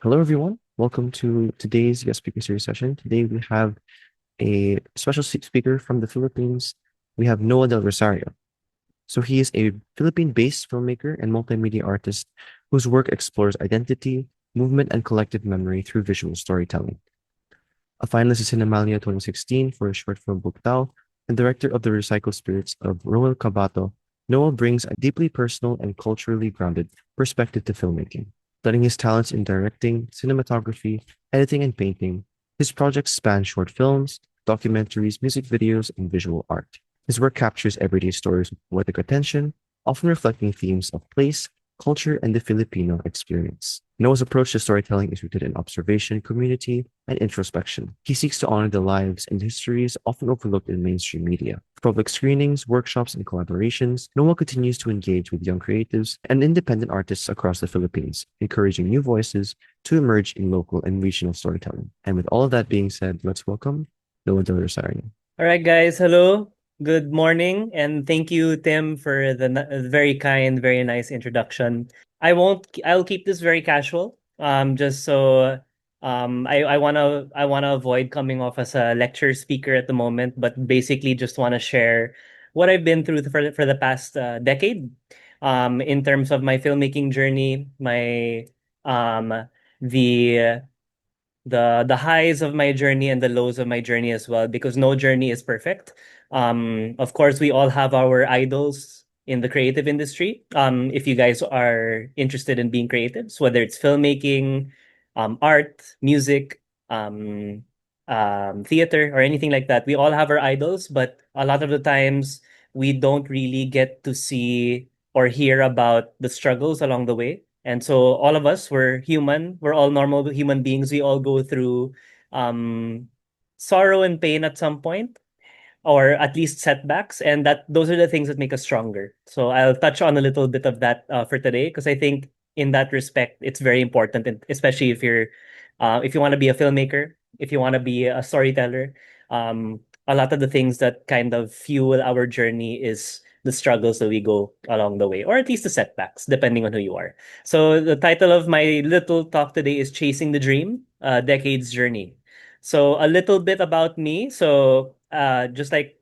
Hello, everyone. Welcome to today's guest speaker series session. Today we have a special speaker from the Philippines. We have Noah del Rosario. So he is a Philippine-based filmmaker and multimedia artist whose work explores identity, movement, and collective memory through visual storytelling. A finalist in Cinemalia 2016 for his short film Bugtao and director of The Recycled Spirits of Roel Cabato, Noah brings a deeply personal and culturally grounded perspective to filmmaking. Studying his talents in directing, cinematography, editing, and painting, his projects span short films, documentaries, music videos, and visual art. His work captures everyday stories with poetic attention, often reflecting themes of place, culture, and the Filipino experience. Noah's approach to storytelling is rooted in observation, community, and introspection. He seeks to honor the lives and histories often overlooked in mainstream media. For public screenings, workshops, and collaborations, Noah continues to engage with young creatives and independent artists across the Philippines, encouraging new voices to emerge in local and regional storytelling. And with all of that being said, let's welcome Noah Del Rosario. All right, guys. Hello. Good morning. And thank you, Tim, for the very kind, very nice introduction. I'll keep this very casual. Just so I wanna avoid coming off as a lecture speaker at the moment, but basically just want to share what I've been through for the past decade. In terms of my filmmaking journey, my the the highs of my journey and the lows of my journey as well, because no journey is perfect. Of course, we all have our idols in the creative industry. If you guys are interested in being creatives, whether it's filmmaking, art, music, theater, or anything like that, we all have our idols, but a lot of the times we don't really get to see or hear about the struggles along the way. And so all of us, we're human. We're all normal human beings. We all go through um, sorrow and pain at some point, or at least setbacks, and that those are the things that make us stronger. So I'll touch on a little bit of that for today, because I think in that respect, it's very important, and especially if you want to be a filmmaker, if you want to be a storyteller, a lot of the things that kind of fuel our journey is the struggles that we go along the way, or at least the setbacks, depending on who you are. So the title of my little talk today is Chasing the Dream, a Decade's Journey. So a little bit about me. So just like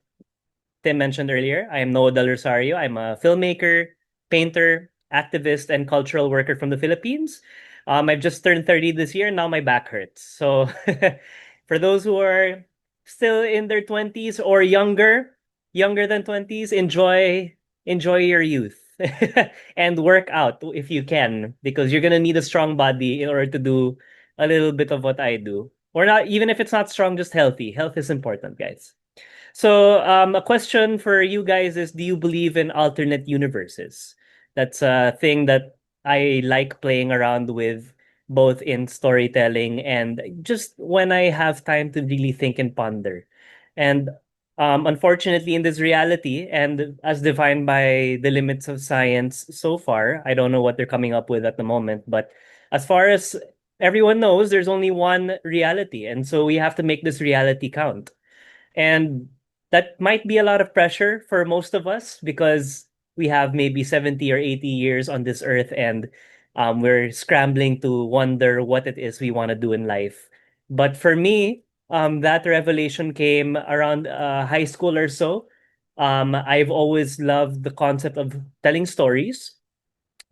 Tim mentioned earlier, I am Noah Del Rosario. I'm a filmmaker, painter, activist, and cultural worker from the Philippines. I've just turned 30 this year, and now my back hurts. So for those who are still in their 20s or younger than 20s, enjoy your youth. And work out if you can, because you're gonna need a strong body in order to do a little bit of what I do. Or not, even if it's not strong, just healthy. Health is important, guys. So, a question for you guys is: do you believe in alternate universes? That's a thing that I like playing around with, both in storytelling and just when I have time to really think and ponder. And unfortunately, in this reality, and as defined by the limits of science so far, I don't know what they're coming up with at the moment, but as far as everyone knows, there's only one reality. And so we have to make this reality count. And that might be a lot of pressure for most of us, because we have maybe 70 or 80 years on this earth, and we're scrambling to wonder what it is we want to do in life. But for me, that revelation came around high school or so. I've always loved the concept of telling stories.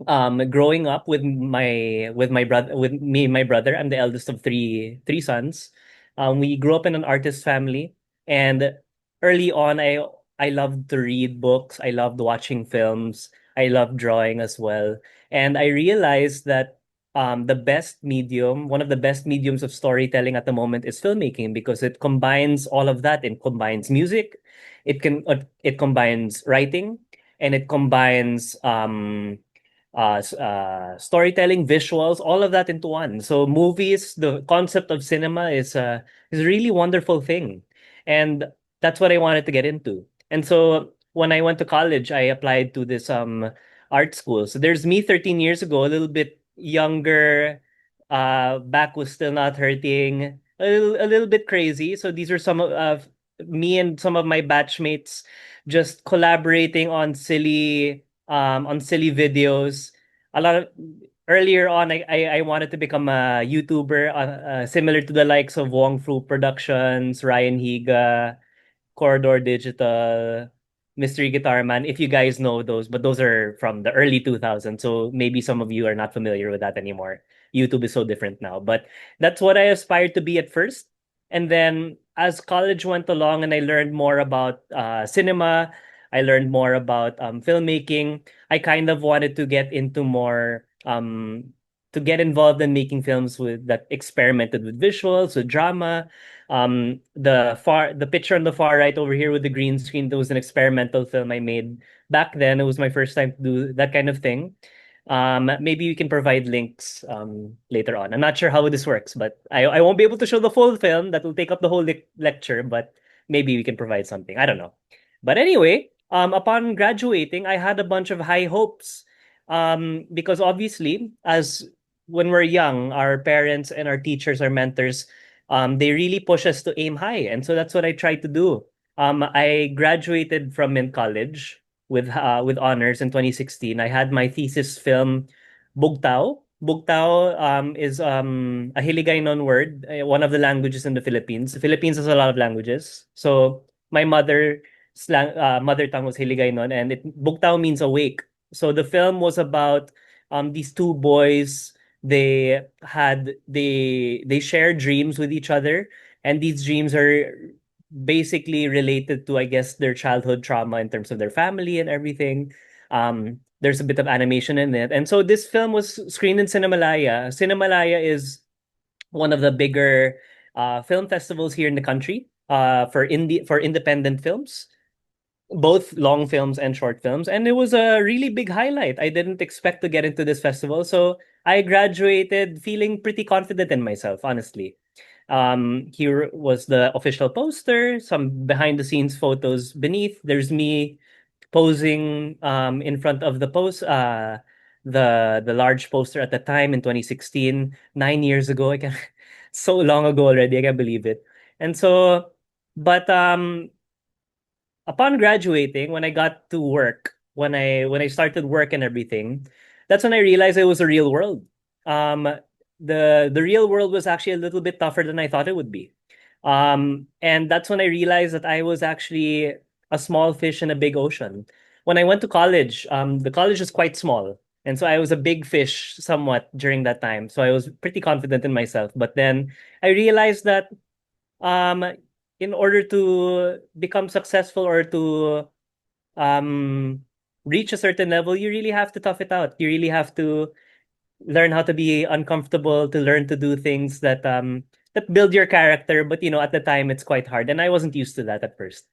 Growing up with my brother, with me and my brother, I'm the eldest of three sons. We grew up in an artist family, and early on, I loved to read books. I loved watching films. I loved drawing as well. And I realized that one of the best mediums of storytelling at the moment is filmmaking, because it combines all of that. It combines music, it combines writing, and it combines storytelling, visuals, all of that into one. So movies, the concept of cinema is a really wonderful thing, and that's what I wanted to get into. And so when I went to college, I applied to this art school. So there's me 13 years ago, a little bit younger. Back was still not hurting, a little bit crazy. So these are some of me and some of my batchmates just collaborating on silly videos. A lot of earlier on, I wanted to become a YouTuber, similar to the likes of Wong Fu Productions, Ryan Higa, Corridor Digital, Mystery Guitar Man, if you guys know those, but those are from the early 2000s, so maybe some of you are not familiar with that anymore. YouTube is so different now, but that's what I aspired to be at first. And then as college went along and I learned more about cinema, I learned more about filmmaking. I kind of wanted to get into more to get involved in making films with that experimented with visuals, with drama. The picture on the far right over here with the green screen, that was an experimental film I made back then. It was my first time to do that kind of thing. Maybe we can provide links later on. I'm not sure how this works, but I won't be able to show the full film. That will take up the whole lecture, but maybe we can provide something. I don't know. But anyway, upon graduating, I had a bunch of high hopes. Because obviously, as when we're young, our parents and our teachers, our mentors, they really push us to aim high. And so that's what I tried to do. I graduated from in college with honors in 2016. I had my thesis film, Bugtao. Bugtao is a Hiligaynon word, one of the languages in the Philippines. The Philippines has a lot of languages. So my mother tongue was Hiligaynon, and Bugtao means awake. So the film was about these two boys. They share dreams with each other, and these dreams are basically related to, I guess, their childhood trauma in terms of their family and everything. There's a bit of animation in it, and so this film was screened in Cinemalaya. Cinemalaya is one of the bigger film festivals here in the country for independent films, both long films and short films, and it was a really big highlight. I didn't expect to get into this festival, so I graduated feeling pretty confident in myself, honestly. Here was the official poster, some behind the scenes photos beneath. There's me posing in front of the large poster at the time in 2016, 9 years ago. I can so long ago already. I can't believe it. And so, but upon graduating, when I got to work, when I started work and everything, that's when I realized it was a real world. Um, the real world was actually a little bit tougher than I thought it would be. And that's when I realized that I was actually a small fish in a big ocean. When I went to college, the college was quite small. And so I was a big fish somewhat during that time. So I was pretty confident in myself. But then I realized that um, in order to become successful or to um, reach a certain level, you really have to tough it out. You really have to learn how to be uncomfortable, to learn to do things that build your character. But at the time, it's quite hard, and I wasn't used to that at first.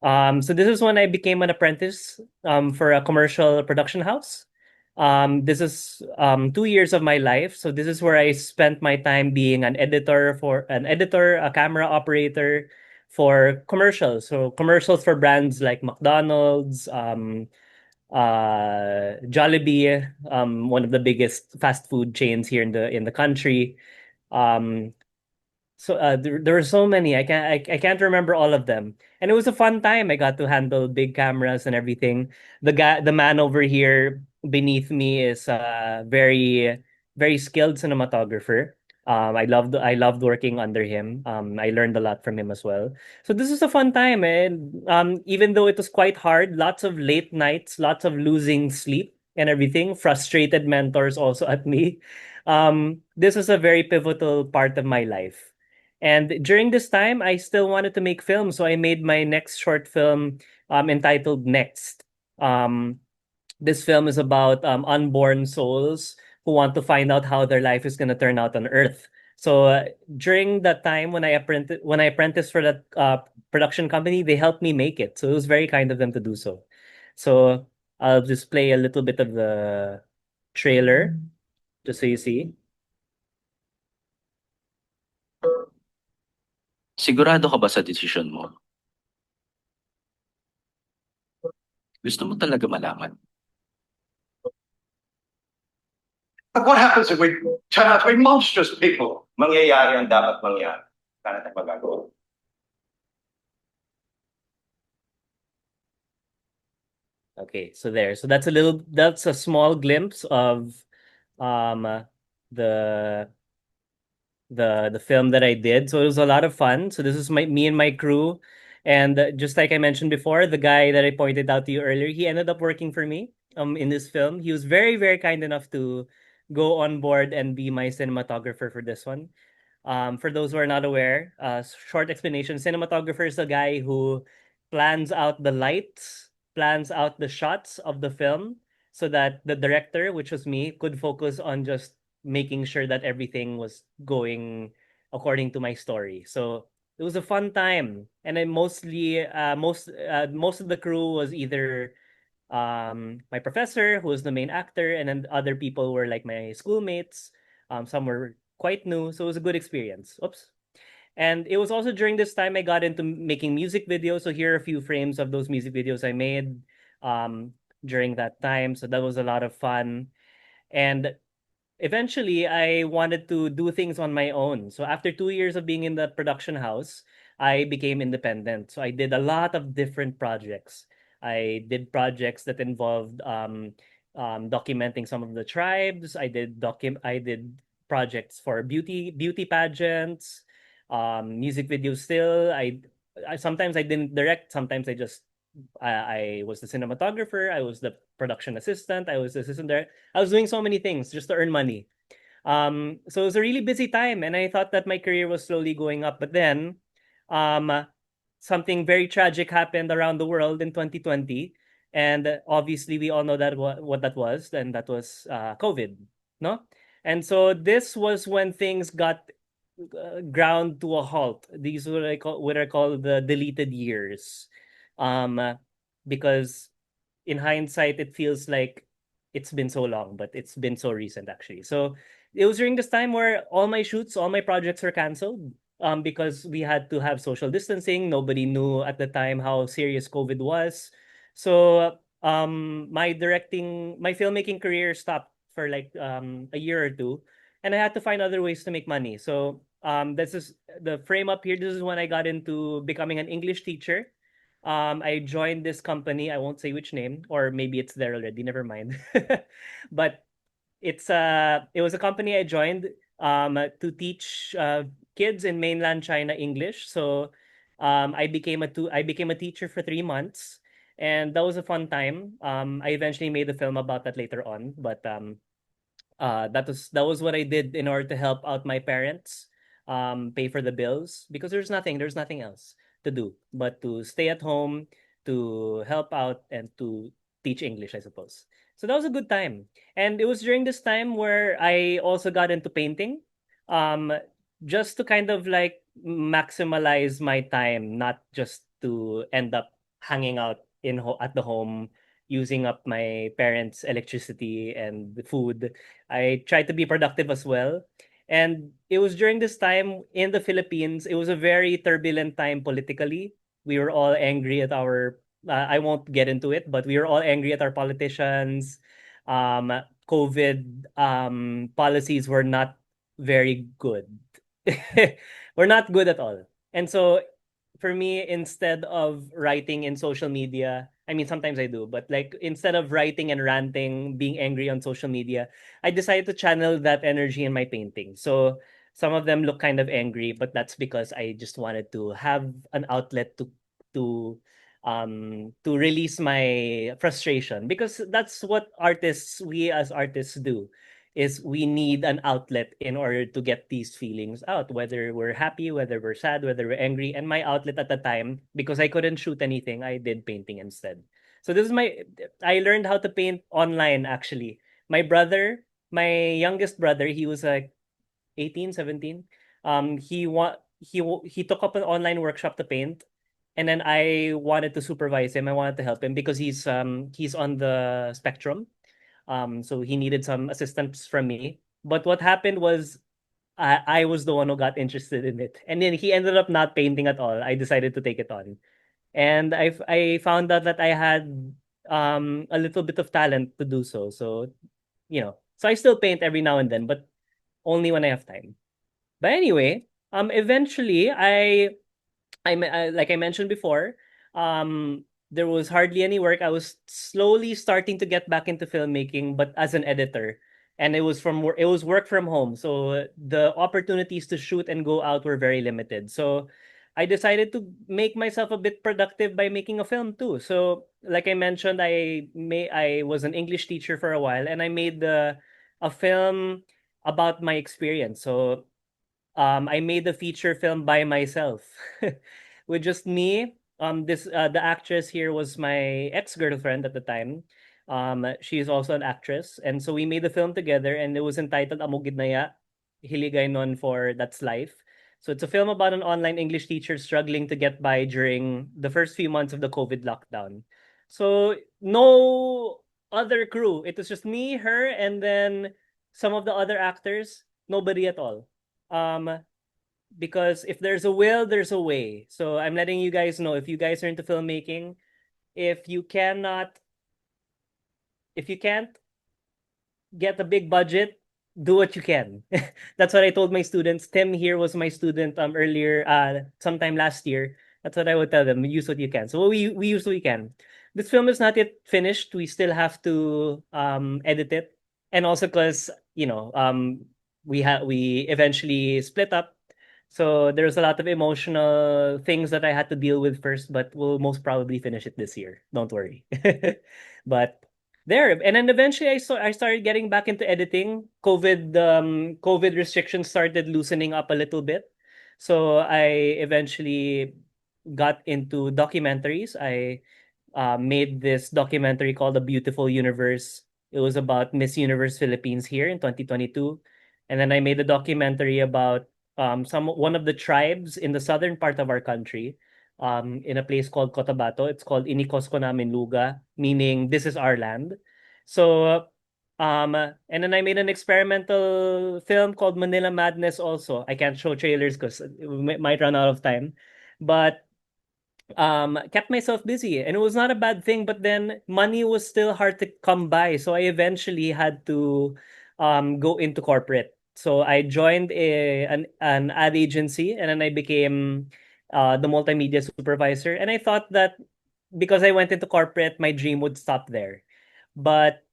So this is when I became an apprentice for a commercial production house. This is 2 years of my life. So this is where I spent my time being an editor, a camera operator for commercials. So commercials for brands like McDonald's, Jollibee, one of the biggest fast food chains here in the country. Um, there were so many. I can't remember all of them. And it was a fun time. I got to handle big cameras and everything. The man over here beneath me is very very skilled cinematographer. I loved working under him. I learned a lot from him as well. So this is a fun time, and even though it was quite hard, lots of late nights, lots of losing sleep and everything, frustrated mentors also at me. This is a very pivotal part of my life. And during this time, I still wanted to make films, so I made my next short film entitled Next. Um, this film is about unborn souls who want to find out how their life is going to turn out on Earth. So during that time when I apprenticed for that production company, they helped me make it. So it was very kind of them to do so. So I'll just play a little bit of the trailer just so you see. Sigurado ka ba sa desisyon mo? Gusto mo talaga malaman? But what happens if we turn out to be monstrous people? Mangyayari ang dapat mangyari. Wala tayong magagawa. Okay, so that's a small glimpse of the the film that I did. So it was a lot of fun. So this is me and my crew. And just like I mentioned before, the guy that I pointed out to you earlier, he ended up working for me in this film. He was very, very kind enough to go on board and be my cinematographer for this one. For those who are not aware, short explanation, cinematographer is the guy who plans out the lights, plans out the shots of the film so that the director, which was me, could focus on just making sure that everything was going according to my story. So it was a fun time, and I most of the crew was either my professor, who was the main actor, and then other people were like my schoolmates. Some were quite new, so it was a good experience. Oops. And it was also during this time I got into making music videos. So here are a few frames of those music videos I made um, during that time. So that was a lot of fun. And eventually I wanted to do things on my own. So after 2 years of being in the production house, I became independent. So I did a lot of different projects. I did projects that involved documenting some of the tribes. I did projects for beauty pageants, music videos. Still, I sometimes I didn't direct. Sometimes I was the cinematographer. I was the production assistant. I was the assistant director. I was doing so many things just to earn money. So it was a really busy time, and I thought that my career was slowly going up. But then, um, something very tragic happened around the world in 2020, and obviously we all know that what that was, and that was COVID, no? And so this was when things got ground to a halt. These were what I call the deleted years, um, because in hindsight, it feels like it's been so long, but it's been so recent actually. So it was during this time where all my shoots, all my projects were canceled because we had to have social distancing. Nobody knew at the time how serious COVID was. So my filmmaking career stopped for like a year or two, and I had to find other ways to make money. So this is the frame up here. This is when I got into becoming an English teacher. I joined this company. I won't say which name, or maybe it's there already. Never mind. But it was a company I joined to teach kids in mainland China English. So I became a teacher for 3 months, and that was a fun time. I eventually made a film about that later on, but that was what I did in order to help out my parents, pay for the bills because there's nothing else to do but to stay at home, to help out, and to teach English, I suppose. So that was a good time, and it was during this time where I also got into painting, um, just to kind of like maximize my time, not just to end up hanging out at the home using up my parents' electricity and food. I tried to be productive as well. And it was during this time in the Philippines, it was a very turbulent time politically. We were all angry at I won't get into it, but we were all angry at our politicians. Um, COVID policies were not very good. Were not good at all. And so for me, instead of writing in social media, I mean, sometimes I do, but like instead of writing and ranting, being angry on social media, I decided to channel that energy in my painting. So some of them look kind of angry, but that's because I just wanted to have an outlet to to release my frustration because that's what we as artists do is we need an outlet in order to get these feelings out, whether we're happy, whether we're sad, whether we're angry. And my outlet at the time, because I couldn't shoot anything, I did painting instead. So I learned how to paint online actually. My youngest brother, he was like 18, 17. He took up an online workshop to paint. And then I wanted to supervise him. I wanted to help him because he's on the spectrum, so he needed some assistance from me. But what happened was I was the one who got interested in it. And then he ended up not painting at all. I decided to take it on. And I found out that I had a little bit of talent to do so. So, so I still paint every now and then, but only when I have time. But anyway, eventually like I mentioned before, there was hardly any work. I was slowly starting to get back into filmmaking, but as an editor. and it was work from home, so the opportunities to shoot and go out were very limited. So I decided to make myself a bit productive by making a film too. So like I mentioned, I was an English teacher for a while, and I made a film about my experience. So I made the feature film by myself with just me. This The actress here was my ex-girlfriend at the time. She's also an actress, and so we made the film together, and it was entitled Amugid na ya, Hiligay Non for That's Life. So it's a film about an online English teacher struggling to get by during the first few months of the COVID lockdown. So no other crew. It was just me, her, and then some of the other actors. Nobody at all. Um, because if there's a will, there's a way. So I'm letting you guys know, if you guys are into filmmaking, if you cannot, if you can't get a big budget, do what you can. That's what I told my students. Tim here was my student earlier, sometime last year. That's what I would tell them. Use what you can. So we use what we can. This film is not yet finished. We still have to edit it, and also because we eventually split up. So there's a lot of emotional things that I had to deal with first, but we'll most probably finish it this year. Don't worry. But there, and then eventually I started getting back into editing. COVID restrictions started loosening up a little bit, so I eventually got into documentaries. I made this documentary called A Beautiful Universe. It was about Miss Universe Philippines here in 2022. And then I made a documentary about one of the tribes in the southern part of our country, in a place called Cotabato. It's called Inikos ko namin luga, meaning this is our land. So and then I made an experimental film called Manila Madness also. I can't show trailers because we might run out of time. But kept myself busy, and it was not a bad thing, but then money was still hard to come by, so I eventually had to go into corporate. So I joined an ad agency, and then I became the multimedia supervisor, and I thought that because I went into corporate my dream would stop there. But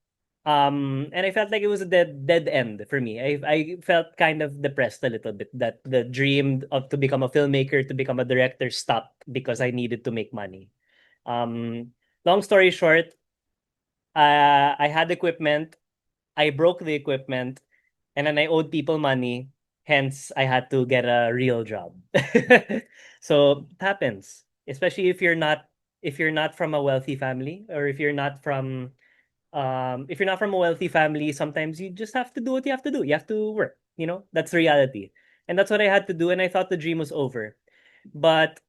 and I felt like it was a dead end for me. I felt kind of depressed a little bit that the dream of to become a filmmaker, to become a director stopped because I needed to make money. Um, Long story short, I had equipment, I broke the equipment, and then I owed people money. Hence, I had to get a real job. So it happens, especially if you're not from a wealthy family, or if you're not from a wealthy family, sometimes you just have to do what you have to do. You have to work, that's reality. And that's what I had to do. And I thought the dream was over. But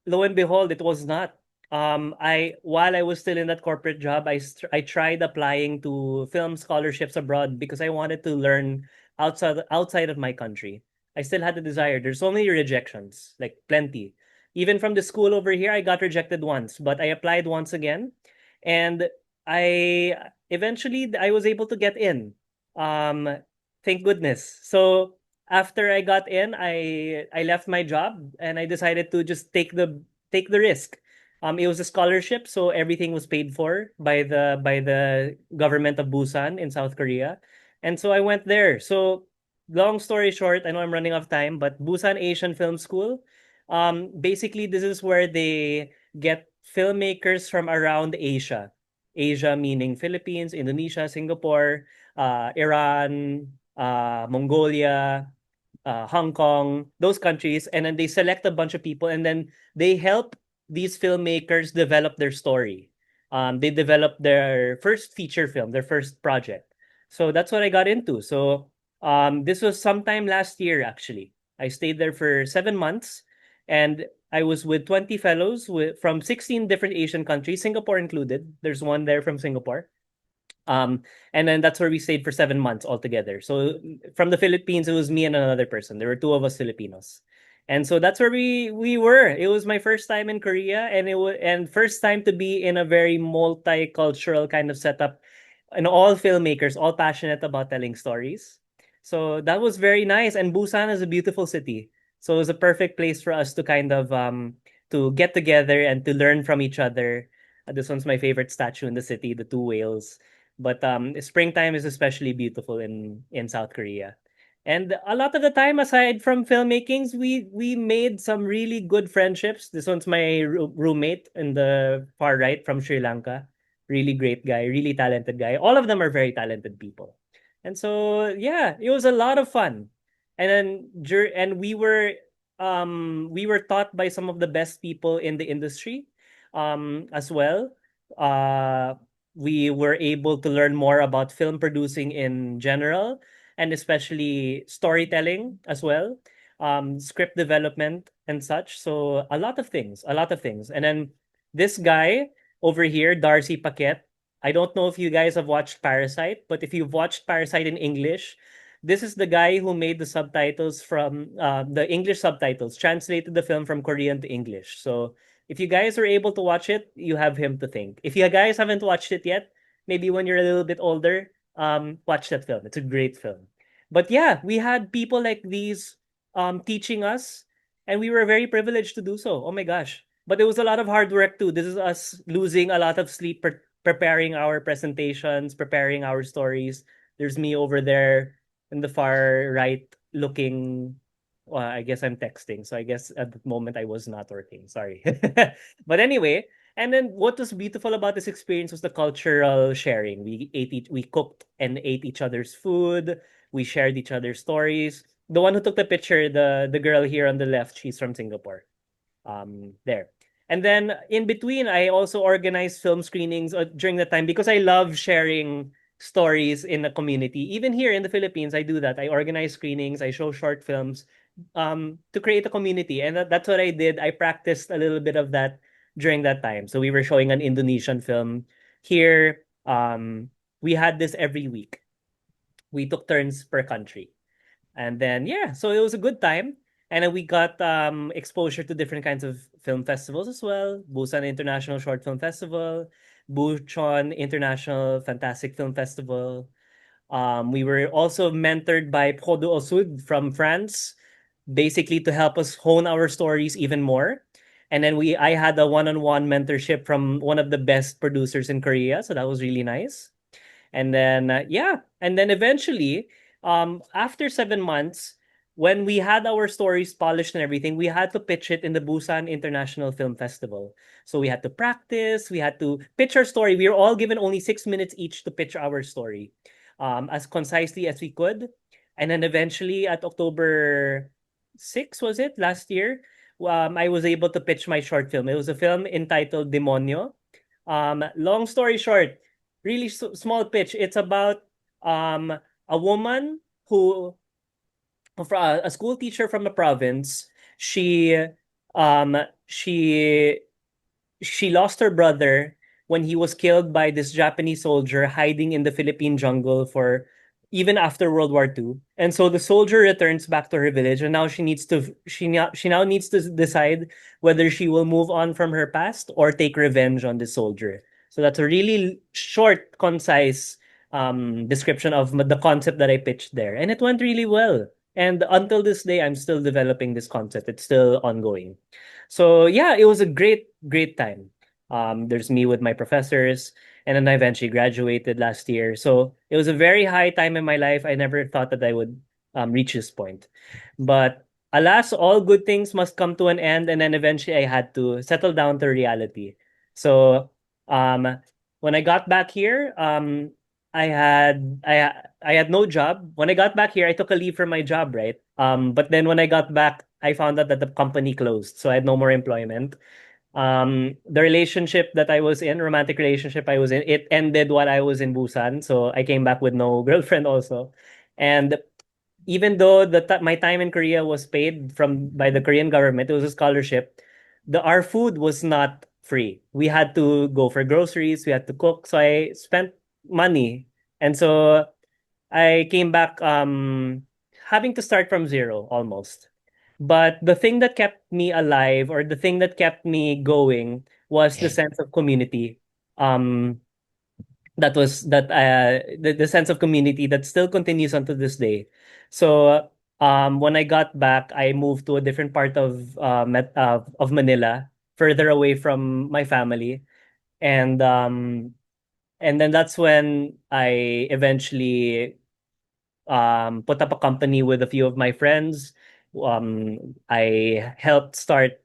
lo and behold, it was not. While I was still in that corporate job, I tried applying to film scholarships abroad because I wanted to learn outside of my country. I still had the desire. There's so many rejections, like plenty. Even from the school over here, I got rejected once, but I applied once again, and I eventually I was able to get in. Um, thank goodness. So after I got in, I left my job and I decided to just take the risk. It was a scholarship, so everything was paid for by the government of Busan in South Korea, and so I went there. So long story short, I know I'm running out of time, but Busan Asian Film School, basically this is where they get filmmakers from around Asia. Asia meaning Philippines, Indonesia, Singapore, Iran, Mongolia, Hong Kong, those countries, and then they select a bunch of people, and then they help these filmmakers develop their story. They develop their first feature film, their first project. So that's what I got into. So this was sometime last year, actually. I stayed there for 7 months, and I was with 20 fellows from 16 different Asian countries, Singapore included. There's one there from Singapore. And then that's where we stayed for 7 months altogether. So from the Philippines, it was me and another person. There were two of us Filipinos. And so that's where we were. It was my first time in Korea, and first time to be in a very multicultural kind of setup, and all filmmakers, all passionate about telling stories. So that was very nice. And Busan is a beautiful city. So it was a perfect place for us to kind of to get together and to learn from each other. This one's my favorite statue in the city, the two whales. But springtime is especially beautiful in South Korea. And a lot of the time, aside from filmmakings, we made some really good friendships. This one's my roommate in the far right from Sri Lanka. Really great guy, really talented guy. All of them are very talented people. And so yeah, it was a lot of fun. And then we were taught by some of the best people in the industry as well. Uh we were able to learn more about film producing in general and especially storytelling as well, script development and such. So a lot of things. And then this guy over here, Darcy Paquette, I don't know if you guys have watched Parasite, but if you've watched Parasite in English, this is the guy who made the subtitles from the English subtitles, translated the film from Korean to English. So if you guys are able to watch it, you have him to thank. If you guys haven't watched it yet, maybe when you're a little bit older, watch that film. It's a great film. But yeah, we had people like these teaching us, and we were very privileged to do so. Oh my gosh. But it was a lot of hard work too. This is us losing a lot of sleep preparing our presentations, preparing our stories. There's me over there in the far right looking. Well, I guess I'm texting. So I guess at the moment I was not working. Sorry. But anyway, and then what was beautiful about this experience was the cultural sharing. We cooked and ate each other's food. We shared each other's stories. The one who took the picture, the girl here on the left, she's from Singapore. There. And then in between, I also organized film screenings during the time because I love sharing stories in the community. Even here in the Philippines, I do that. I organize screenings, I show short films to create a community. And that's what I did. I practiced a little bit of that during that time. So we were showing an Indonesian film here. We had this every week. We took turns per country. And then yeah, so it was a good time. And then we got exposure to different kinds of film festivals as well. Busan International Short Film Festival, Busan International Fantastic Film Festival. We were also mentored by Prodo Osud from France, basically to help us hone our stories even more. And then I had a one-on-one mentorship from one of the best producers in Korea, so that was really nice. And then yeah, and then eventually, after 7 months, when we had our stories polished and everything, we had to pitch it in the Busan International Film Festival. So we had to practice, we had to pitch our story. We were all given only 6 minutes each to pitch our story, as concisely as we could. And then eventually, at October 6, was it last year? I was able to pitch my short film. It was a film entitled Demonyo. Long story short, really small pitch. It's about a woman who, a school teacher from the province. Um she she lost her brother when he was killed by this Japanese soldier hiding in the Philippine jungle for even after World War II. And so the soldier returns back to her village, and now she now needs to decide whether she will move on from her past or take revenge on the soldier. So that's a really short, concise description of the concept that I pitched there, and it went really well. And until this day, I'm still developing this concept. It's still ongoing. So yeah, it was a great time. There's me with my professors, and then I eventually graduated last year. So it was a very high time in my life. I never thought that I would reach this point, but alas, all good things must come to an end, and then eventually I had to settle down to reality. So um, when I got back here, I had no job. When I got back here, I took a leave from my job, right? But then when I got back, I found out that the company closed, so I had no more employment. The relationship that I was in, romantic relationship I was in, it ended while I was in Busan, so I came back with no girlfriend also. And even though my time in Korea was paid from by the Korean government, it was a scholarship. Our food was not free. We had to go for groceries, we had to cook, so I spent money. And so I came back having to start from zero almost. But the thing that kept me alive, or the thing that kept me going, was the sense of community. Um the sense of community that still continues unto this day. So when I got back, I moved to a different part of Manila, further away from my family. And And then that's when I eventually put up a company with a few of my friends. I helped start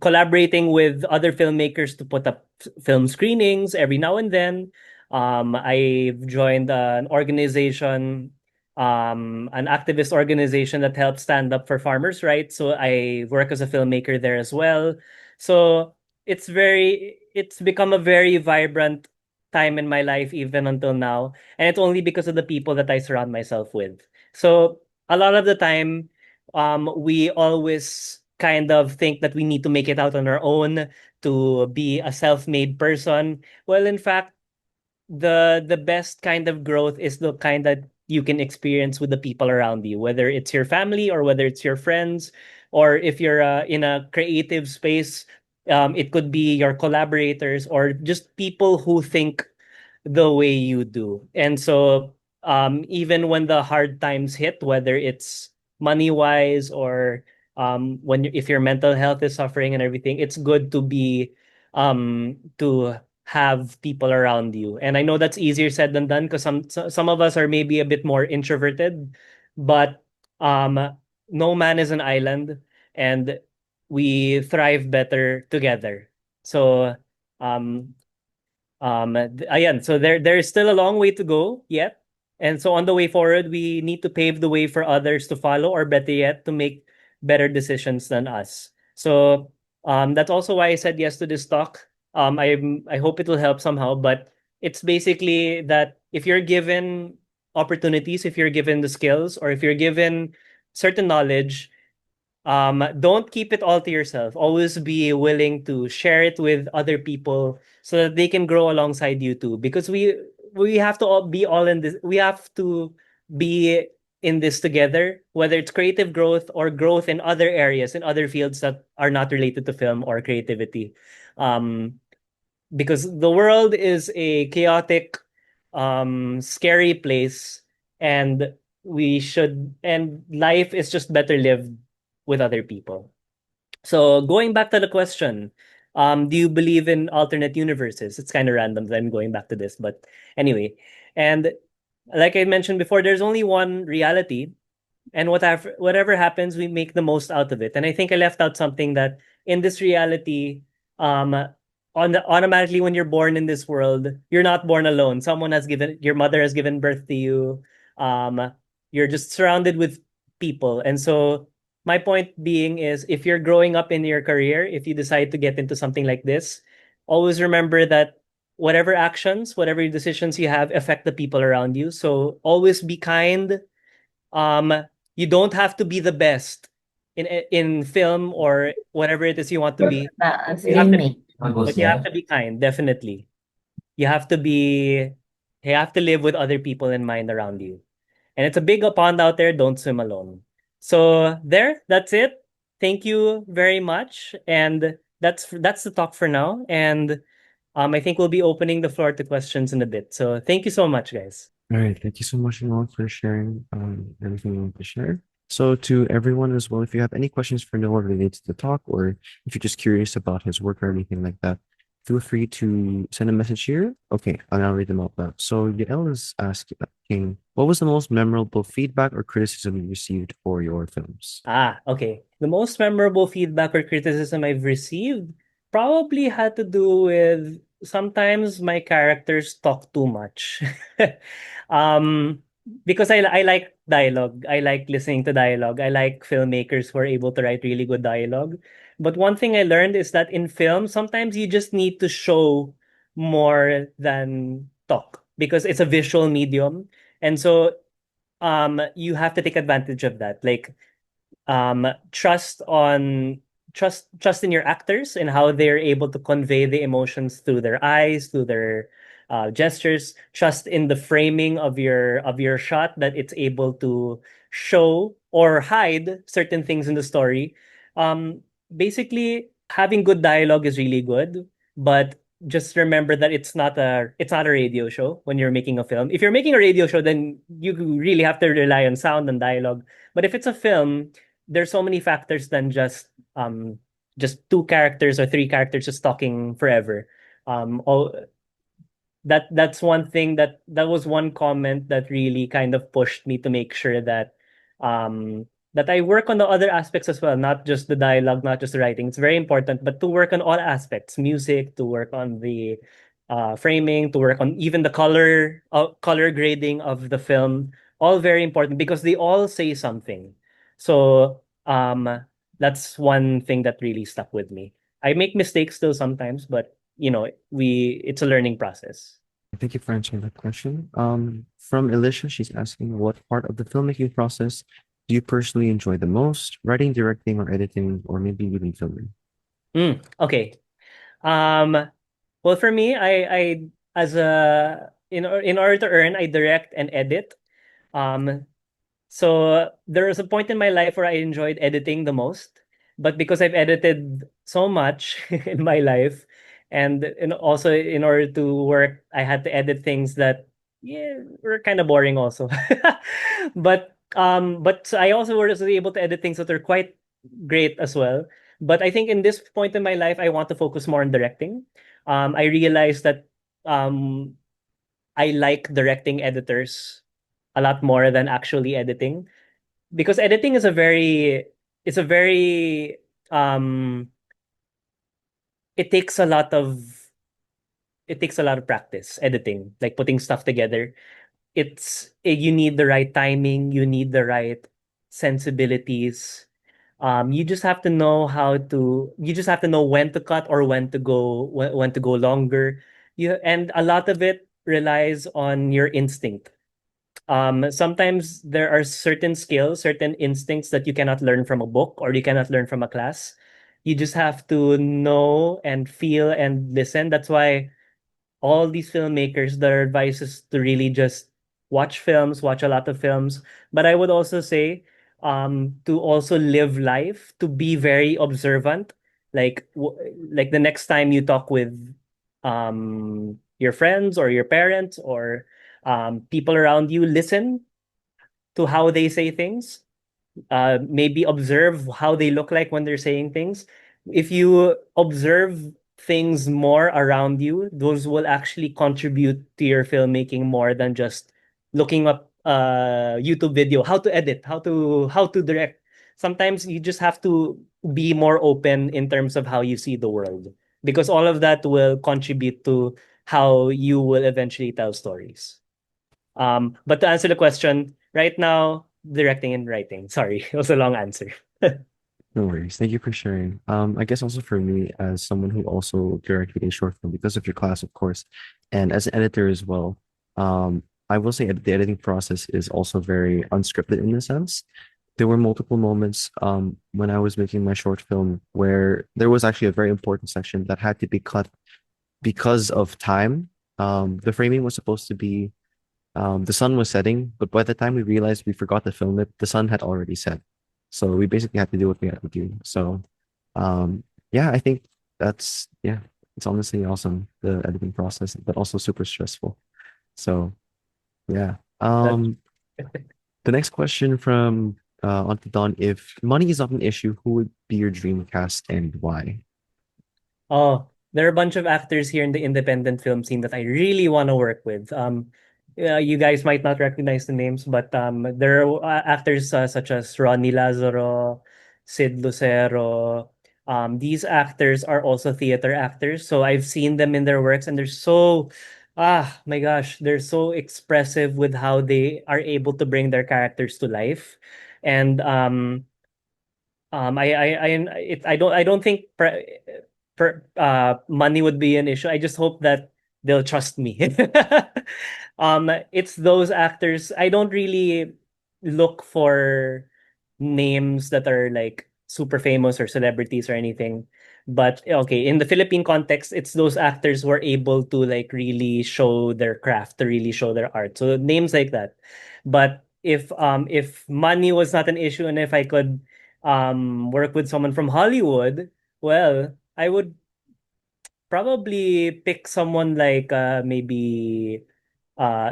collaborating with other filmmakers to put up film screenings every now and then. I've joined an organization, an activist organization that helps stand up for farmers' rights. So I work as a filmmaker there as well. So it's become a very vibrant time in my life even until now, and it's only because of the people that I surround myself with. So a lot of the time, we always kind of think that we need to make it out on our own to be a self-made person. Well, in fact, the best kind of growth is the kind that you can experience with the people around you, whether it's your family or whether it's your friends, or if you're in a creative space, it could be your collaborators or just people who think the way you do. And so even when the hard times hit, whether it's money wise or if your mental health is suffering and everything, it's good to have people around you. And I know that's easier said than done because some of us are maybe a bit more introverted, but um no man is an island, and we thrive better together. So um ayan, so there's still a long way to go yet. And so on the way forward, we need to pave the way for others to follow, or better yet, to make better decisions than us. So that's also why I said yes to this talk. I hope it will help somehow, but it's basically that if you're given opportunities, if you're given the skills, or if you're given certain knowledge, don't keep it all to yourself. Always be willing to share it with other people so that they can grow alongside you too, because we have to all be all in this. We have to be in this together, whether it's creative growth or growth in other areas, in other fields that are not related to film or creativity. um because the world is a chaotic, scary place, and life is just better lived with other people. So going back to the question, do you believe in alternate universes? It's kind of random that I'm going back to this, but anyway. And like I mentioned before, there's only one reality, and whatever happens, we make the most out of it. And I think I left out something that in this reality, um, automatically when you're born in this world, you're not born alone. Your mother has given birth to you. Um, you're just surrounded with people, and so my point being is, if you're growing up in your career, if you decide to get into something like this, always remember that whatever actions, whatever decisions you have affect the people around you. So always be kind. um you don't have to be the best in film or whatever it is you want to be. You have to be, but you have to be kind, definitely. You have to be you have to live with other people in mind around you. And it's a big pond out there, don't swim alone. So that's it. Thank you very much. And that's the talk for now. And I think we'll be opening the floor to questions in a bit. So thank you so much, guys. All right, thank you so much, Noel, for sharing everything you want to share. So to everyone as well, if you have any questions for Noel related to the talk, or if you're just curious about his work or anything like that, feel free to send a message here. Okay, I'll now read them out loud. So Yael is asking, what was the most memorable feedback or criticism you received for your films? Okay. The most memorable feedback or criticism I've received probably had to do with sometimes my characters talk too much. um, because I like dialogue. I like listening to dialogue. I like filmmakers who are able to write really good dialogue. But one thing I learned is that in film, sometimes you just need to show more than talk because it's a visual medium. And so you have to take advantage of that. Like um trust on trust in your actors and how they're able to convey the emotions through their eyes, through their gestures. Trust in the framing of your shot, that it's able to show or hide certain things in the story. Basically, having good dialogue is really good, but just remember that it's not a radio show when you're making a film. If you're making a radio show, then you really have to rely on sound and dialogue. But if it's a film, there's so many factors than just two characters or three characters just talking forever. All that's one thing that was one comment that really kind of pushed me to make sure that I work on the other aspects as well, not just the dialogue, not just the writing. It's very important, but to work on all aspects, music, to work on the framing, to work on even the color grading of the film, all very important because they all say something. So that's one thing that really stuck with me. I make mistakes still sometimes, but it's a learning process. Thank you for answering that question. From Alicia, she's asking, what part of the filmmaking process do you personally enjoy the most? Writing, directing, or editing, or maybe even filming? Okay. Um, well, for me, I as a in order to earn, I direct and edit. Um, so there was a point in my life where I enjoyed editing the most, but because I've edited so much in my life, and also in order to work, I had to edit things that were kind of boring also. But I also was able to edit things that are quite great as well. But I think in this point in my life, I want to focus more on directing. I realized that um I like directing editors a lot more than actually editing because editing is a very um it takes a lot of it takes a lot of practice editing, like putting stuff together. You need the right timing, you need the right sensibilities. You just have to know you just have to know when to cut or when to go longer. And a lot of it relies on your instinct. Sometimes there are certain skills, certain instincts that you cannot learn from a book or you cannot learn from a class. You just have to know and feel and listen. That's why all these filmmakers, their advice is to really just watch films, watch a lot of films. But I would also say to also live life, to be very observant. Like the next time you talk with your friends or your parents or people around you, listen to how they say things, maybe observe how they look like when they're saying things. If you observe things more around you, those will actually contribute to your filmmaking more than just looking up a YouTube video, how to edit, how to direct. Sometimes you just have to be more open in terms of how you see the world because all of that will contribute to how you will eventually tell stories. But to answer the question, right now, directing and writing. Sorry, it was a long answer. No worries. Thank you for sharing. I guess also for me, as someone who also directed a short film because of your class, of course, and as an editor as well, I will say the editing process is also very unscripted in a sense. There were multiple moments when I was making my short film where there was actually a very important section that had to be cut because of time. The framing was supposed to be the sun was setting, but by the time we realized we forgot to film it, the sun had already set. So we basically had to do what we had to do. So, yeah, I think yeah, it's honestly awesome, the editing process, but also super stressful. So, yeah. That The next question from Auntie Dawn, if money is not an issue, who would be your dream cast and why? Oh, there are a bunch of actors here in the independent film scene that I really want to work with. You guys might not recognize the names, but there are actors such as Ronnie Lazaro, Sid Lucero. These actors are also theater actors, so I've seen them in their works, and they're so, my gosh, they're so expressive with how they are able to bring their characters to life, and I don't think money would be an issue. I just hope that they'll trust me. It's those actors. I don't really look for names that are like super famous or celebrities or anything. But okay, in the Philippine context, it's those actors who are able to like really show their craft, to really show their art. So names like that. But if money was not an issue and if I could work with someone from Hollywood, well, I would probably pick someone like maybe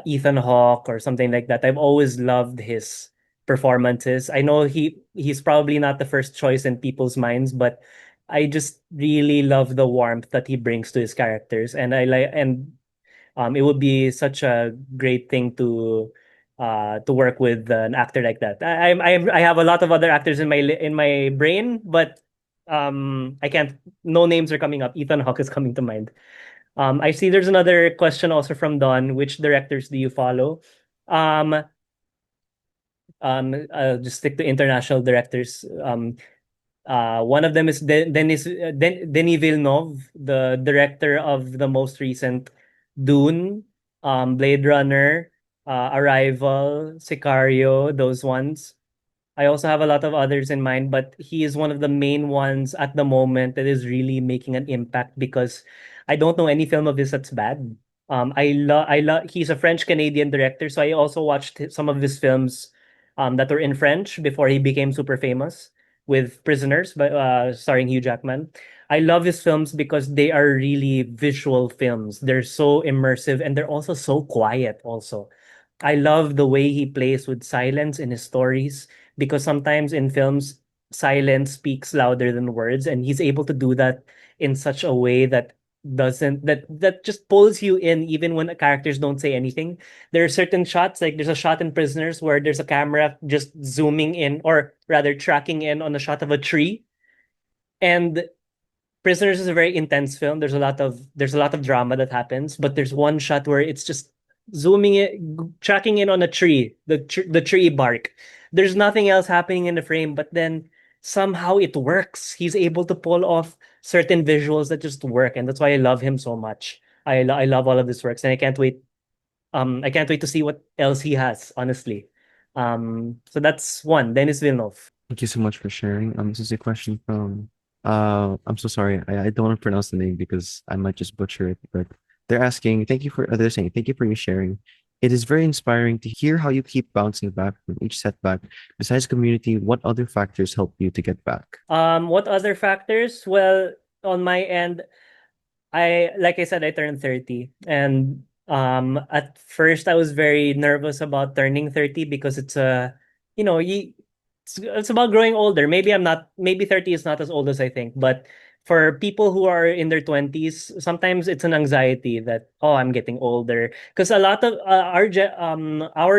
Ethan Hawke or something like that. I've always loved his performances. I know he's probably not the first choice in people's minds, but I just really love the warmth that he brings to his characters, and I like and it would be such a great thing to work with an actor like that. I have a lot of other actors in my brain, but I can't. No names are coming up. Ethan Hawke is coming to mind. I see there's another question also from Don. Which directors do you follow? Um, I'll just stick to international directors. One of them is Denis Villeneuve, the director of the most recent Dune, Blade Runner, Arrival, Sicario, those ones. I also have a lot of others in mind, but he is one of the main ones at the moment that is really making an impact because I don't know any film of his that's bad. I love he's a French Canadian director, so I also watched some of his films that were in French before he became super famous with Prisoners, but starring Hugh Jackman. I love his films because they are really visual films. They're so immersive and they're also so quiet also. I love the way he plays with silence in his stories because sometimes in films silence speaks louder than words, and he's able to do that in such a way that doesn't that just pulls you in even when the characters don't say anything. There are certain shots, like there's a shot in Prisoners where there's a camera just zooming in, or rather tracking in on a shot of a tree, and Prisoners is a very intense film. There's a lot of drama that happens, but there's one shot where it's just zooming it, tracking in on a tree, the tree bark. There's nothing else happening in the frame, but then somehow it works. He's able to pull off certain visuals that just work, and that's why I love him so much. I love all of his works, and I can't wait. I can't wait to see what else he has. Honestly, so that's one. Denis Villeneuve. Thank you so much for sharing. This is a question from I'm so sorry. I don't want to pronounce the name because I might just butcher it, but they're asking, they're saying, thank you for your sharing. It is very inspiring to hear how you keep bouncing back from each setback. Besides community, what other factors help you to get back? What other factors? Well, on my end, like I said, I turned 30, and at first I was very nervous about turning 30 because it's a you know, it's about growing older. Maybe 30 is not as old as I think, but for people who are in their 20s, sometimes it's an anxiety that, oh, I'm getting older, because a lot of our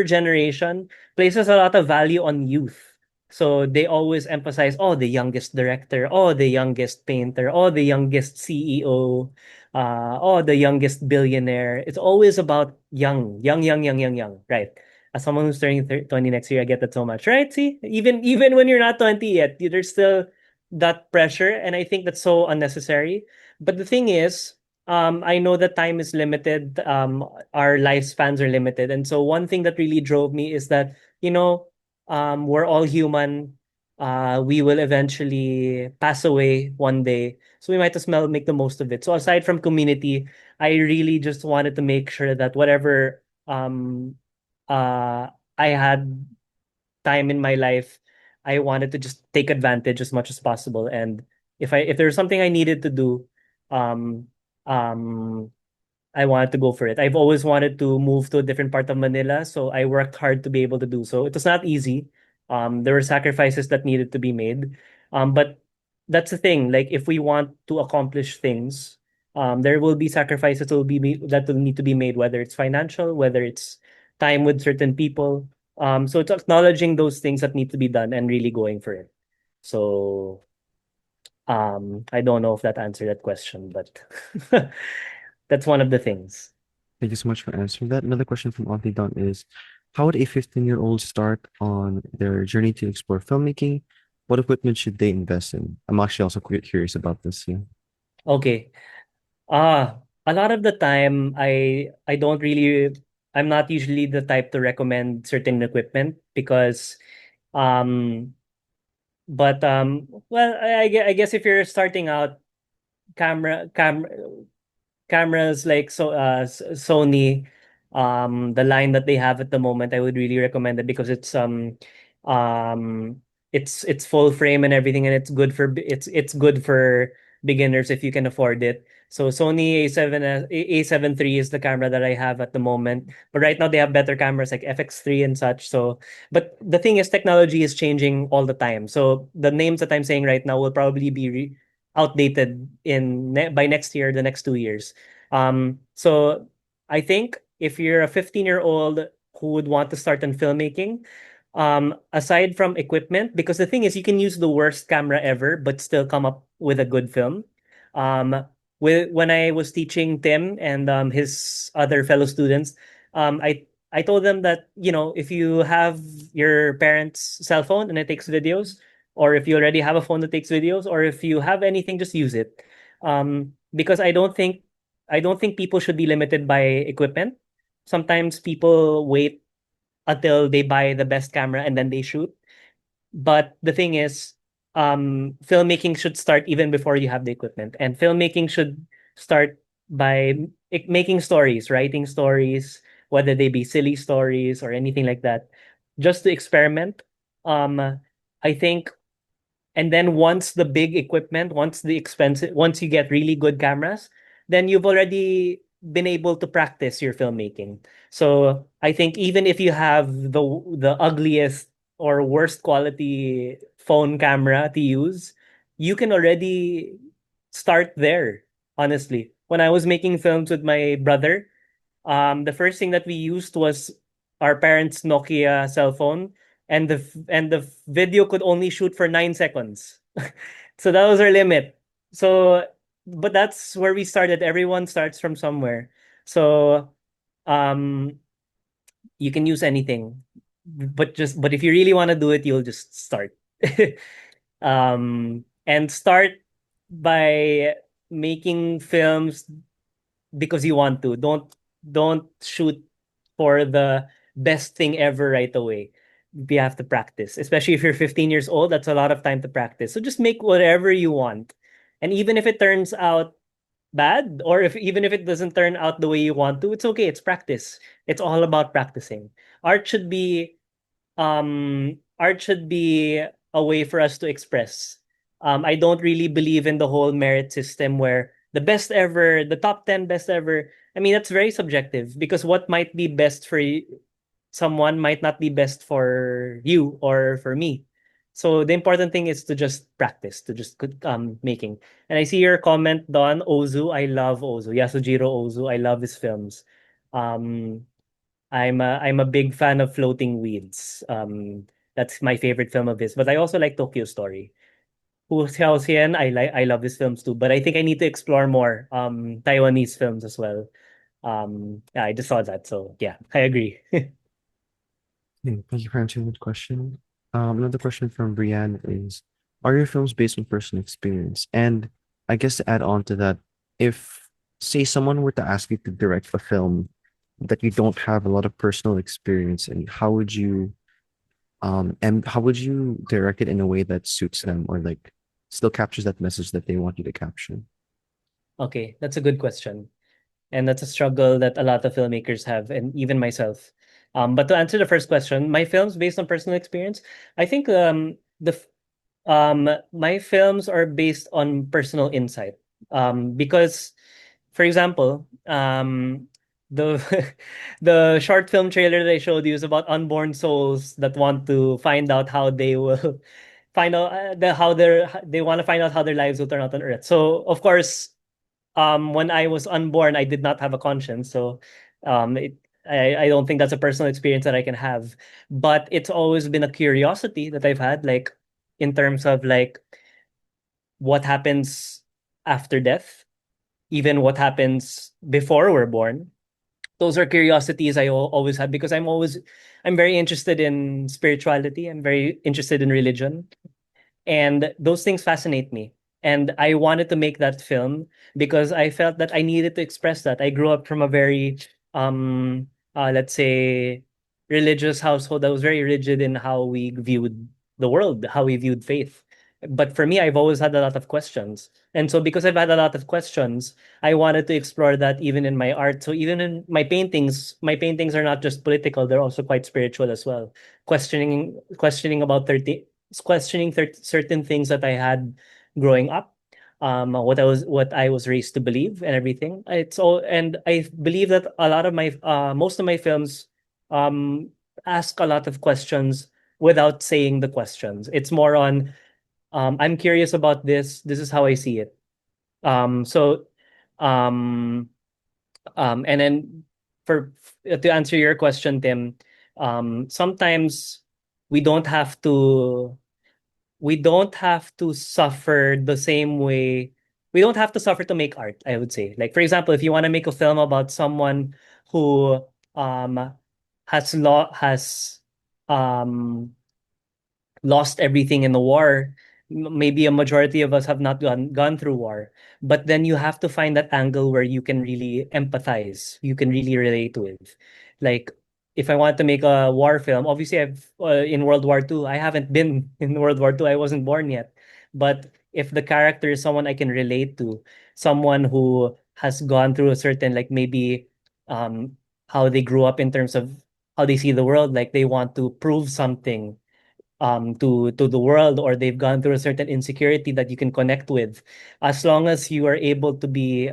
generation places a lot of value on youth. So they always emphasize, oh, the youngest director, oh, the youngest painter, oh, the youngest CEO, oh, the youngest billionaire. It's always about young, young, young, young, young, young, right? As someone who's turning 20 next year, I get that so much, right? See, even when you're not 20 yet, there's still that pressure, and I think that's so unnecessary. But the thing is, I know that time is limited, our lifespans are limited, and so one thing that really drove me is that, we're all human. We will eventually pass away one day, so we might as well make the most of it. So aside from community, I really just wanted to make sure that whatever I had time in my life, I wanted to just take advantage as much as possible. And if there's something I needed to do, um, um, I wanted to go for it. I've always wanted to move to a different part of Manila, so I worked hard to be able to do so. It was not easy. There were sacrifices that needed to be made. But that's the thing. Like, if we want to accomplish things, there will be sacrifices that will need to be made, whether it's financial, whether it's time with certain people. So it's acknowledging those things that need to be done and really going for it. So I don't know if that answered that question, but that's one of the things. Thank you so much for answering that. Another question from Auntie Don is, how would a 15-year-old start on their journey to explore filmmaking? What equipment should they invest in? I'm actually also curious about this. Yeah. Okay. A lot of the time I don't really I'm not usually the type to recommend certain equipment because um well, I guess if you're starting out, camera camera cameras like Sony, the line that they have at the moment, I would really recommend it because um it's full frame and everything, and it's good for beginners if you can afford it. So Sony A7 III is the camera that I have at the moment. But right now they have better cameras like FX3 and such. So, but the thing is, technology is changing all the time. So the names that I'm saying right now will probably be outdated by next year, the next 2 years. So I think if you're a 15-year-old who would want to start in filmmaking, aside from equipment, because the thing is you can use the worst camera ever but still come up with a good film. Um, when I was teaching Tim and his other fellow students, I told them that, if you have your parents' cell phone and it takes videos, or if you already have a phone that takes videos, or if you have anything, just use it. Because I don't think people should be limited by equipment. Sometimes people wait until they buy the best camera and then they shoot. But the thing is, filmmaking should start even before you have the equipment. And filmmaking should start by making stories, writing stories, whether they be silly stories or anything like that, just to experiment. I think, and then once the big equipment, once you get really good cameras, then you've already been able to practice your filmmaking. So I think even if you have the ugliest or worst quality phone camera to use, you can already start there, honestly. When I was making films with my brother, the first thing that we used was our parents' Nokia cell phone, and the video could only shoot for 9 seconds. So that was our limit. So, but that's where we started. Everyone starts from somewhere. So, um, you can use anything, but if you really want to do it, you'll just start. And start by making films because you want to. Don't shoot for the best thing ever right away. You have to practice. Especially if you're 15 years old, that's a lot of time to practice. So just make whatever you want. And even if it turns out bad, or if even if it doesn't turn out the way you want to, it's okay. It's practice. It's all about practicing. Art should be art should be a way for us to express. I don't really believe in the whole merit system where the best ever, the top 10 best ever. I mean, that's very subjective because what might be best for someone might not be best for you or for me. So the important thing is to just practice, to just making. And I see your comment, Don Ozu. I love Ozu. Yasujiro Ozu. I love his films. Um, I'm a big fan of Floating Weeds. That's my favorite film of his. But I also like Tokyo Story. Hu Xiaoxian, I love his films too. But I think I need to explore more Taiwanese films as well. Yeah, I just saw that, so yeah, I agree. Okay, thank you for answering that question. Another question from Brianne is, are your films based on personal experience? And I guess to add on to that, if, say, someone were to ask you to direct a film that you don't have a lot of personal experience in, and how would you direct it in a way that suits them or like still captures that message that they want you to capture? Okay, that's a good question. And that's a struggle that a lot of filmmakers have, and even myself. But to answer the first question, my films based on personal experience, I think my films are based on personal insight. Because, for example, the the short film trailer that I showed you is about unborn souls that want to find out how they will find out they want to find out how their lives will turn out on Earth. So of course, when I was unborn, I did not have a conscience. So I don't think that's a personal experience that I can have. But it's always been a curiosity that I've had, like in terms of like what happens after death, even what happens before we're born. Those are curiosities I always had because I'm very interested in spirituality. I'm very interested in religion. And those things fascinate me. And I wanted to make that film because I felt that I needed to express that. I grew up from a very, let's say, religious household that was very rigid in how we viewed the world, how we viewed faith. But for me, I've always had a lot of questions. And so because I've had a lot of questions, I wanted to explore that even in my art. So even in my paintings are not just political, they're also quite spiritual as well. Questioning about 30 questioning certain things that I had growing up, what I was raised to believe and everything. It's all, and I believe that a lot of my most of my films um ask a lot of questions without saying the questions. It's more on I'm curious about this. This is how I see it. So um and then to answer your question, Tim, sometimes we don't have to we don't have to suffer the same way. We don't have to suffer to make art, I would say. Like, for example, if you want to make a film about someone who um has um lost everything in the war. Maybe a majority of us have not gone through war, but then you have to find that angle where you can really empathize, you can really relate with. Like, if I want to make a war film, obviously I've in World War II. I haven't been in World War II. I wasn't born yet. But if the character is someone I can relate to, someone who has gone through a certain, like, maybe how they grew up in terms of how they see the world, like they want to prove something to the world, or they've gone through a certain insecurity that you can connect with, as long as you are able to be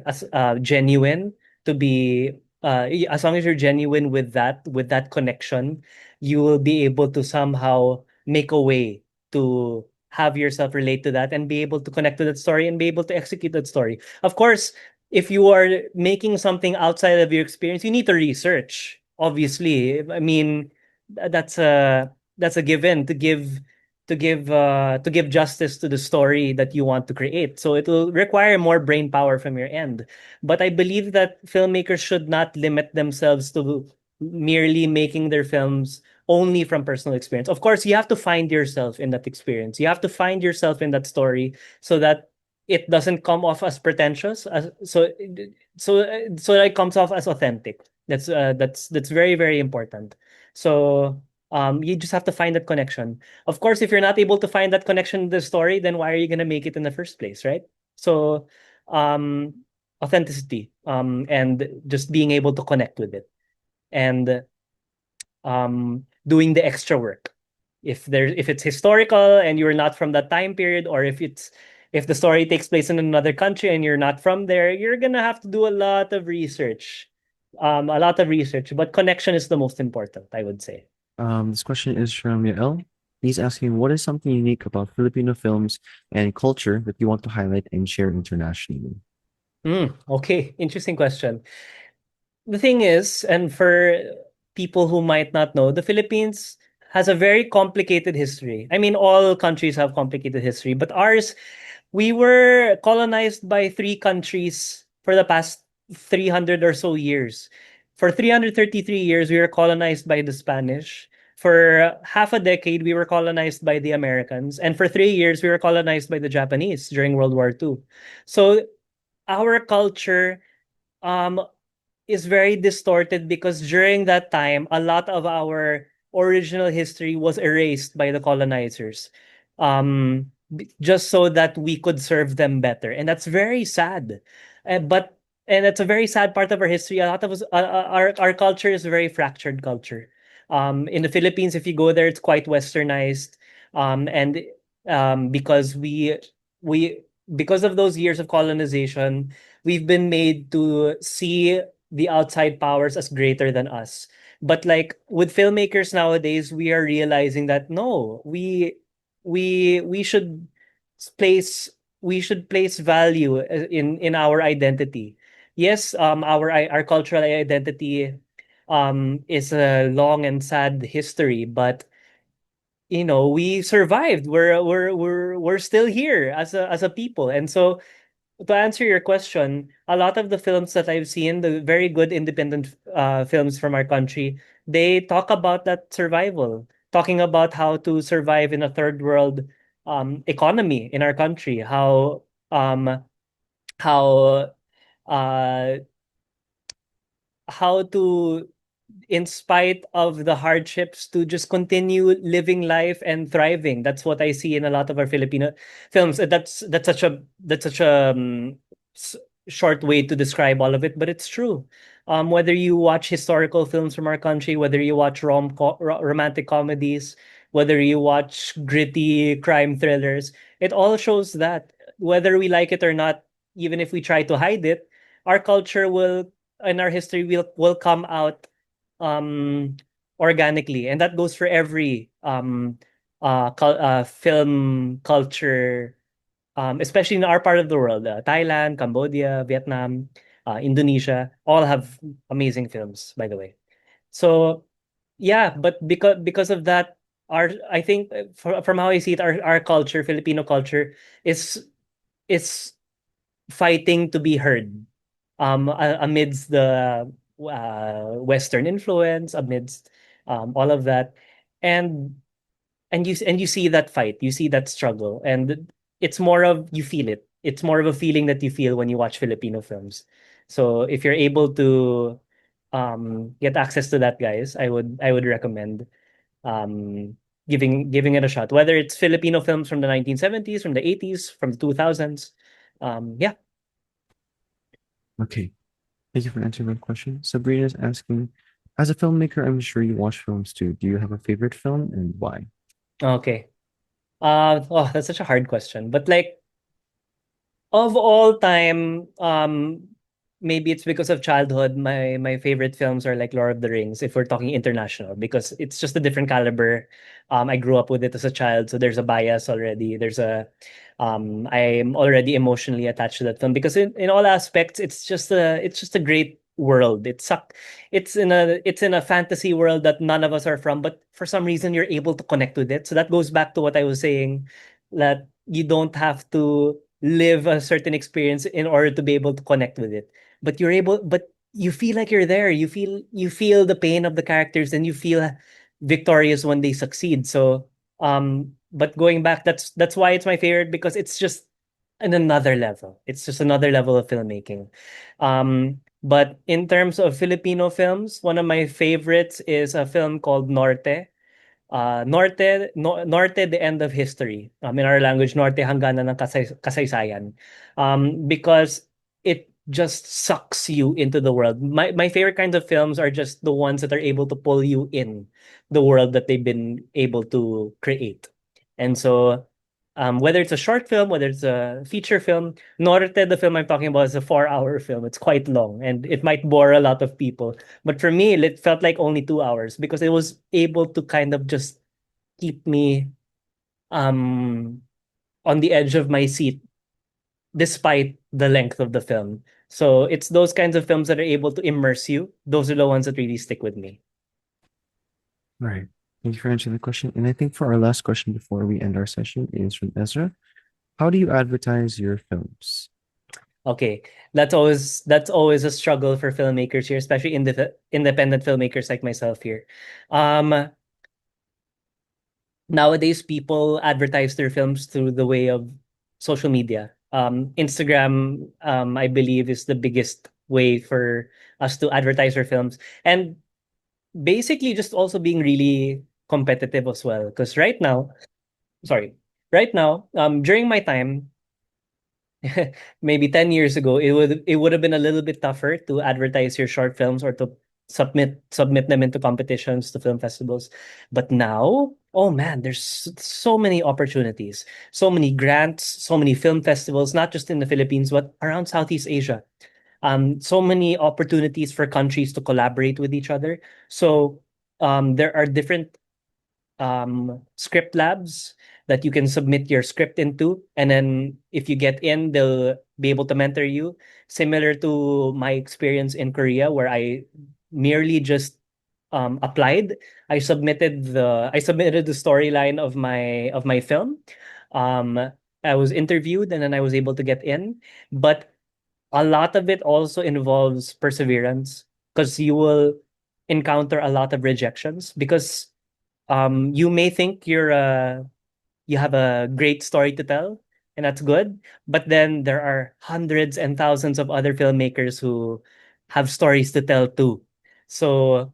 genuine, to be as long as you're genuine with that connection, you will be able to somehow make a way to have yourself relate to that and be able to connect to that story and be able to execute that story. Of course, if you are making something outside of your experience, you need to research, obviously. I mean, that's a given, to give justice to the story that you want to create. So it will require more brain power from your end. But I believe that filmmakers should not limit themselves to merely making their films only from personal experience. Of course, you have to find yourself in that experience. You have to find yourself in that story so that it doesn't come off as pretentious, so that it comes off as authentic. That's very, very important. So you just have to find that connection. Of course, if you're not able to find that connection in the story, then why are you gonna make it in the first place, right? So, um, authenticity, and just being able to connect with it, and doing the extra work. If it's historical and you're not from that time period, or if the story takes place in another country and you're not from there, you're gonna have to do a lot of research. A lot of research, but connection is the most important, I would say. This question is from Yael. He's asking, what is something unique about Filipino films and culture that you want to highlight and share internationally? Okay, interesting question. The thing is, and for people who might not know, the Philippines has a very complicated history. I mean, all countries have complicated history, but ours, we were colonized by three countries for the past 300 or so years. For 333 years, we were colonized by the Spanish. For half a decade, we were colonized by the Americans. And for 3 years, we were colonized by the Japanese during World War II. So our culture um, is very distorted because during that time, a lot of our original history was erased by the colonizers, just so that we could serve them better, and that's very sad. But and that's a very sad part of our history. A lot of us, our culture is a very fractured culture. In the Philippines, if you go there, it's quite westernized, and because we because of those years of colonization, we've been made to see the outside powers as greater than us. But like with filmmakers nowadays, we are realizing that no, we should place we should place value in our identity. Yes, our cultural identity is a long and sad history, but we survived. We're still here as a people. And so to answer your question, a lot of the films that I've seen, the very good independent films from our country, they talk about that survival, talking about how to survive in a third world economy in our country, um, how uh, how to, in spite of the hardships, to just continue living life and thriving. That's what I see in a lot of our Filipino films. That's such a s- short way to describe all of it, but it's true. Whether you watch historical films from our country, whether you watch romantic comedies, whether you watch gritty crime thrillers, it all shows that whether we like it or not, even if we try to hide it, our culture will and our history will come out um organically, and that goes for every film culture, especially in our part of the world, Thailand, Cambodia, Vietnam. Indonesia, all have amazing films, by the way. So yeah, but because of that, our I think from how I see it, our culture, Filipino culture, is fighting to be heard amidst the Western influence, amidst all of that, and and you see that fight, you see that struggle, and it's more of you feel it. It's more of a feeling that you feel when you watch Filipino films. So if you're able to get access to that, guys, I would recommend um giving it a shot. Whether it's Filipino films from the 1970s, from the 80s, from the 2000s. Yeah. Okay. Thank you for answering my question. Sabrina is asking, as a filmmaker, I'm sure you watch films too. Do you have a favorite film and why? Okay. Oh, that's such a hard question. But like of all time, maybe it's because of childhood. My favorite films are like Lord of the Rings, if we're talking international, because it's just a different caliber. I grew up with it as a child, so there's a bias already. I'm already emotionally attached to that film because in all aspects, it's just a great world. It's in a fantasy world that none of us are from, but for some reason you're able to connect with it. So that goes back to what I was saying, that you don't have to live a certain experience in order to be able to connect with it, but you feel like you're there. You feel the pain of the characters, and you feel victorious when they succeed. So but going back, that's why it's my favorite, because it's just another level. It's just another level of filmmaking. But in terms of Filipino films, one of my favorites is a film called Norte. Norte, the end of history. In our language, Norte, hangganan ng kasaysayan. Because it just sucks you into the world. My favorite kinds of films are just the ones that are able to pull you in the world that they've been able to create. And so, whether it's a short film, whether it's a feature film, Norte, the film I'm talking about, is a 4-hour film. It's quite long, and it might bore a lot of people. But for me, it felt like only 2 hours because it was able to kind of just keep me um on the edge of my seat despite the length of the film. So it's those kinds of films that are able to immerse you. Those are the ones that really stick with me. All right. Thank you for answering the question. And I think for our last question before we end our session is from Ezra. How do you advertise your films? Okay, that's always a struggle for filmmakers here, especially independent filmmakers like myself here. Um, Nowadays people advertise their films through the way of social media. Instagram, I believe, is the biggest way for us to advertise our films, and basically just also being really competitive as well. Because right now, during my time, maybe 10 years ago, it would have been a little bit tougher to advertise your short films or to submit them into competitions, to film festivals. But now, oh man, there's so many opportunities, so many grants, so many film festivals, not just in the Philippines but around Southeast Asia. So many opportunities for countries to collaborate with each other. So there are different script labs that you can submit your script into, and then if you get in, they'll be able to mentor you, similar to my experience in Korea, where I merely just applied. I submitted the storyline of my film. um I was interviewed, and then I was able to get in. But a lot of it also involves perseverance, because you will encounter a lot of rejections, because you may think you have a great story to tell, and that's good. But then there are hundreds and thousands of other filmmakers who have stories to tell too. So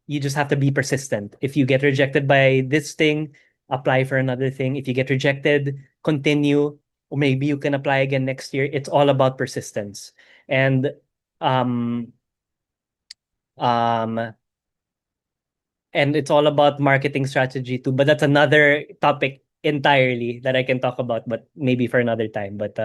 you just have to be persistent. If you get rejected by this thing, apply for another thing. If you get rejected, continue, or maybe you can apply again next year. It's all about persistence. And um um and it's all about marketing strategy too. But that's another topic entirely that I can talk about, but maybe for another time. But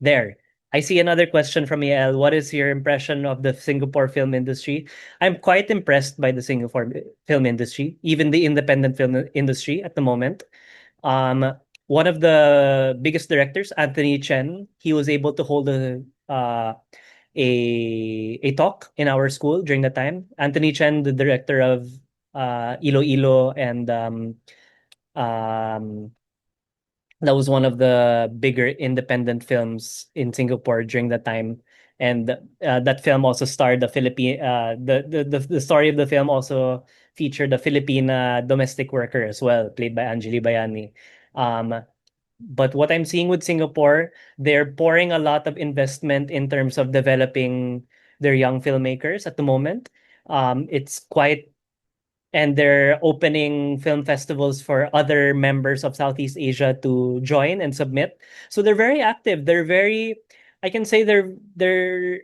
there. I see another question from EL. What is your impression of the Singapore film industry? I'm quite impressed by the Singapore film industry, even the independent film industry at the moment. One of the biggest directors, Anthony Chen, he was able to hold a talk in our school during that time. Anthony Chen, the director of Iloilo, and um, that was one of the bigger independent films in Singapore during that time. And that film also starred the Philippine the story of the film also featured a Filipina domestic worker as well, played by Anjali Bayani. Um, but what I'm seeing with Singapore, they're pouring a lot of investment in terms of developing their young filmmakers at the moment. It's quite and they're opening film festivals for other members of Southeast Asia to join and submit. So they're very active. They're very I can say they're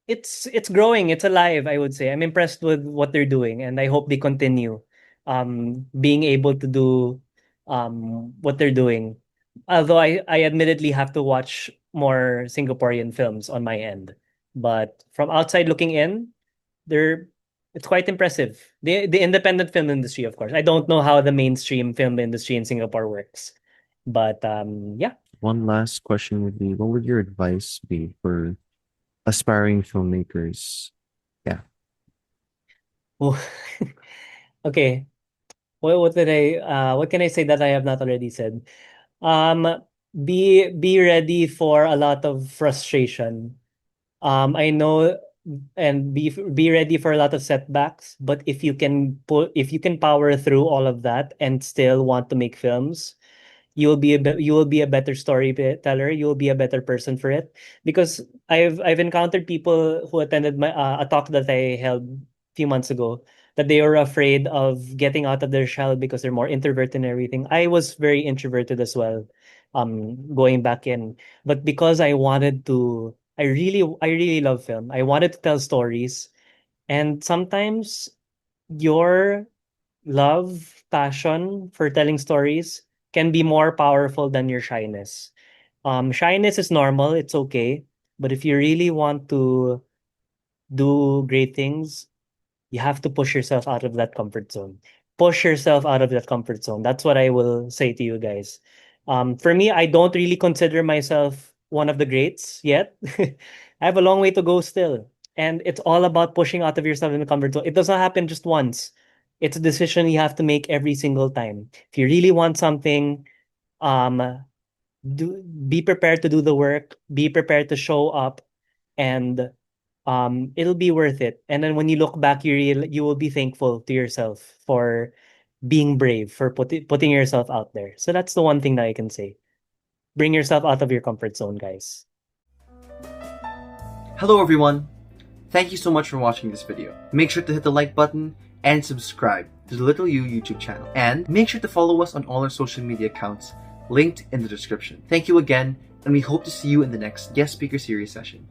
it's growing, it's alive, I would say. I'm impressed with what they're doing and I hope they continue being able to do what they're doing. Although I admittedly have to watch more Singaporean films on my end. But from outside looking in, they're it's quite impressive. The independent film industry, of course. I don't know how the mainstream film industry in Singapore works. But yeah. One last question would be, what would your advice be for aspiring filmmakers? Yeah. Oh. Okay. What did I what can I say that I have not already said? Um be ready for a lot of frustration. I know and be ready for a lot of setbacks, but if you can power through all of that and still want to make films, you will be a better storyteller. You will be a better person for it because I've encountered people who attended my a talk that I held a few months ago that they were afraid of getting out of their shell because they're more introverted and everything. I was very introverted as well, going back in, but because I wanted to, I really love film. I wanted to tell stories, and sometimes your love, passion for telling stories can be more powerful than your shyness. Shyness is normal, it's okay. But if you really want to do great things, you have to push yourself out of that comfort zone. Push yourself out of that comfort zone. That's what I will say to you guys. For me, I don't really consider myself one of the greats yet. I have a long way to go still. And it's all about pushing out of yourself in the comfort zone. It doesn't happen just once. It's a decision you have to make every single time. If you really want something, um, be prepared to do the work, be prepared to show up, and it'll be worth it. And then when you look back, you will be thankful to yourself for being brave, for putting yourself out there. So that's the one thing that I can say. Bring yourself out of your comfort zone, guys. Hello everyone! Thank you so much for watching this video. Make sure to hit the like button and subscribe to the Little You YouTube channel. And make sure to follow us on all our social media accounts linked in the description. Thank you again, and we hope to see you in the next guest speaker series session.